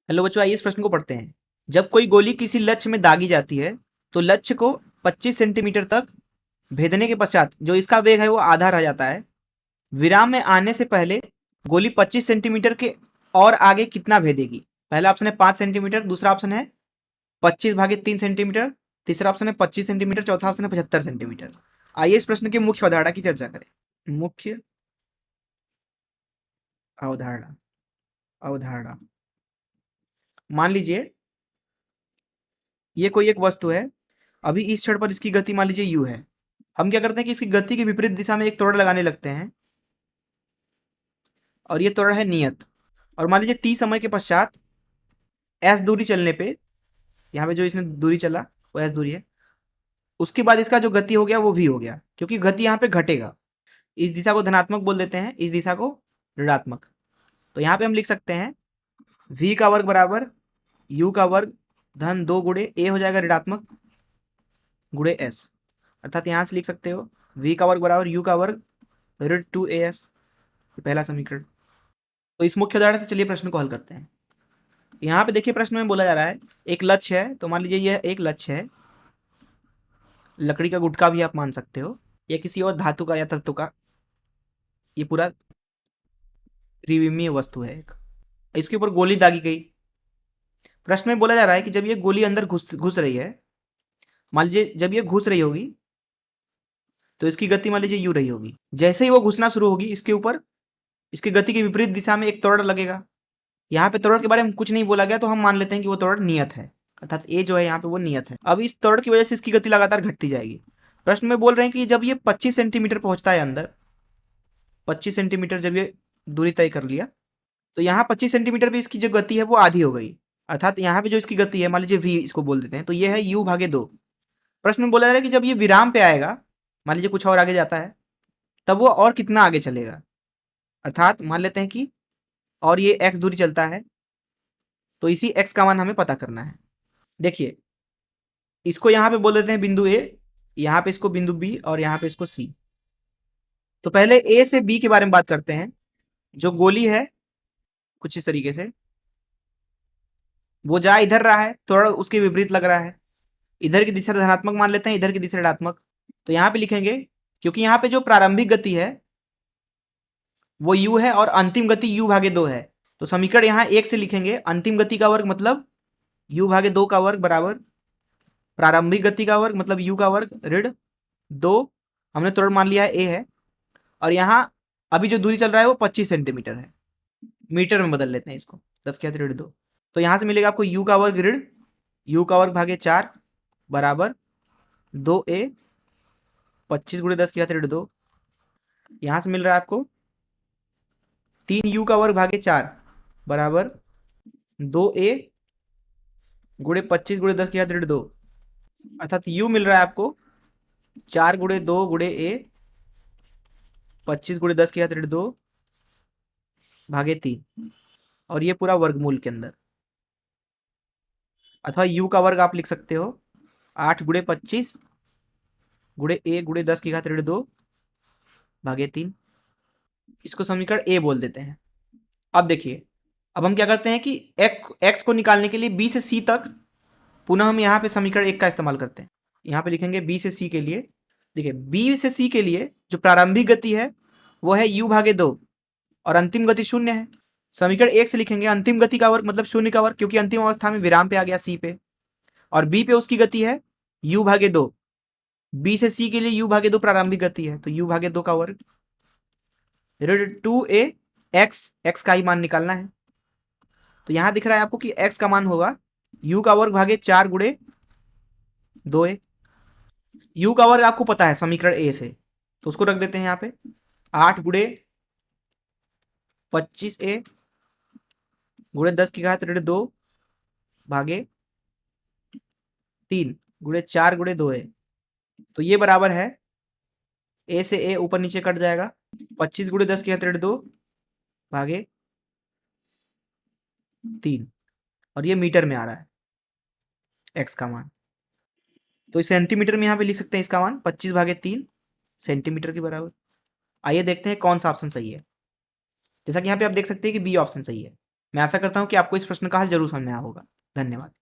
Hello बच्चों, आइए इस प्रश्न को पढ़ते हैं। जब कोई गोली किसी लक्ष्य में दागी जाती है तो लक्ष्य को 25 सेंटीमीटर तक भेदने के पश्चात जो इसका वेग है वो आधा रह जाता है। विराम में आने से पहले गोली 25 सेंटीमीटर के और आगे कितना भेदेगी? पहला ऑप्शन है 5 सेंटीमीटर, दूसरा ऑप्शन है 25/3 सेंटीमीटर, तीसरा ऑप्शन है 25 सेंटीमीटर, चौथा ऑप्शन है 75 सेंटीमीटर। आइए इस प्रश्न की मुख्य अवधारणा की चर्चा करें। मुख्य अवधारणा अवधारणा मान लीजिए ये कोई एक वस्तु है। अभी इस क्षण पर इसकी गति मान लीजिए u है। हम क्या करते हैं कि इसकी गति के विपरीत दिशा में एक त्वरण लगाने लगते हैं और ये त्वरण है नियत। और मान लीजिए t समय के पश्चात s दूरी चलने पे, यहाँ पे जो इसने दूरी चला वो s दूरी है, उसके बाद इसका जो गति हो गया वो v हो गया, क्योंकि गति यहाँ पे घटेगा। इस दिशा को धनात्मक बोल देते हैं, इस दिशा को ऋणात्मक। तो यहाँ पे हम लिख सकते हैं v का वर्ग बराबर u का वर्ग धन 2 गुणे a हो जाएगा ऋणात्मक गुणे s। अर्थात यहाँ से लिख सकते हो v का वर्ग बराबर u का वर्ग ऋण 2as, पहला समीकरण। तो इस मुख्य उदाहरण से चलिए प्रश्न को हल करते हैं। यहाँ पे देखिए प्रश्न में बोला जा रहा है एक लक्ष्य है, तो मान लीजिए यह एक लक्ष्य है, लकड़ी का गुटका भी आप मान सकते हो या किसी और धातु का या तत्व का, ये पूरा त्रिविमीय वस्तु है एक। इसके ऊपर गोली दागी गई। प्रश्न में बोला जा रहा है कि जब ये गोली अंदर घुस रही है, मान लीजिए जब ये घुस रही होगी तो इसकी गति मान लीजिए यू रही होगी। जैसे ही वो घुसना शुरू होगी इसके ऊपर इसकी गति के विपरीत दिशा में एक त्वरण लगेगा। यहाँ पे त्वरण के बारे में कुछ नहीं बोला गया, तो हम मान लेते हैं कि वो त्वरण नियत है, अर्थात ए जो है यहाँ पे वो नियत है। अब इस त्वरण की वजह से इसकी गति लगातार घटती जाएगी। प्रश्न में बोल रहे हैं कि जब ये 25 सेंटीमीटर पहुंचता है अंदर, 25 सेंटीमीटर जब ये दूरी तय कर लिया, तो यहाँ 25 सेंटीमीटर पे इसकी जो गति है वो आधी हो गई। अर्थात यहाँ पे जो इसकी गति है मान लीजिए v इसको बोल देते हैं, तो ये है u/2। प्रश्न में बोला जा रहा है कि जब ये विराम पे आएगा, मान लीजिए कुछ और आगे जाता है, तब वो और कितना आगे चलेगा। अर्थात मान लेते हैं कि और ये x दूरी चलता है, तो इसी x का मान हमें पता करना है। देखिए इसको यहाँ पे बोल देते हैं बिंदु a, यहाँ पे इसको बिंदु b और यहाँ पे इसको c। तो पहले a से b के बारे में बात करते हैं। जो गोली है कुछ इस तरीके से वो जा इधर रहा है, थोड़ा उसके विपरीत लग रहा है। इधर की दिशा धनात्मक मान लेते हैं, इधर की दिशा ऋणात्मक। तो यहाँ पे लिखेंगे क्योंकि यहाँ पे जो प्रारंभिक गति है वो u है और अंतिम गति u/2 है, तो समीकरण यहाँ एक से लिखेंगे अंतिम गति का वर्ग मतलब u/2 का वर्ग बराबर प्रारंभिक गति का वर्ग मतलब u का वर्ग ऋण 2, हमने त्वरण मान लिया है a है, और यहाँ अभी जो दूरी चल रहा है वो 25 सेंटीमीटर है। मीटर में बदल लेते हैं इसको, 10⁻2। तो यहाँ से मिलेगा आपको u का वर्ग ऋण u का वर्ग भागे 4 बराबर 2a 25 गुणे 10⁻2। यहाँ से मिल रहा है आपको 3u का वर्ग भागे 4 बराबर 2a गुणे 25 गुणे 10⁻2। अर्थात u मिल रहा है आपको 4 गुणे 2 गुणे a 25 गुणे 10⁻2 भागे 3, और ये पूरा वर्गमूल के अंदर। अथवा u का वर्ग आप लिख सकते हो 8 गुणे 25 गुणे a गुणे 10⁻2 भागे 3। इसको समीकरण a बोल देते हैं। अब देखिए, अब हम क्या करते हैं कि x को निकालने के लिए b से c तक पुनः हम यहाँ पे समीकरण 1 का इस्तेमाल करते हैं। यहाँ पे लिखेंगे b से c के लिए। देखिए b से c के लिए जो प्रारंभिक गति है वो है u/2 और अंतिम गति 0 है। समीकरण 1 से लिखेंगे अंतिम गति का वर्ग मतलब 0 का वर्ग, क्योंकि अंतिम अवस्था में विराम पे आ गया c पे, और b पे उसकी गति है u/2। b से c के लिए u/2 प्रारंभिक गति है, तो u/2 का वर्ग ऋण 2a x का ही मान निकालना है। तो यहां दिख रहा है आपको कि x का मान होगा u का वर्ग भागे 4 गुणे 2a। u का वर्ग आपको पता है समीकरण a से, तो उसको रख देते हैं यहाँ पे 8 गुणे 25a गुणे 10⁻2 भागे 3 गुणे 4 गुणे 2a। तो ये बराबर है a से a ऊपर नीचे कट जाएगा 25 गुणे 10⁻2 भागे 3, और ये मीटर में आ रहा है x का मान। तो इस सेंटीमीटर में यहाँ पे लिख सकते हैं इसका मान 25/3 सेंटीमीटर के बराबर। आइए देखते हैं कौन सा ऑप्शन सही है। जैसा कि यहाँ पे आप देख सकते हैं कि बी ऑप्शन सही है। मैं आशा करता हूँ कि आपको इस प्रश्न का हल जरूर समझ में आया होगा। धन्यवाद।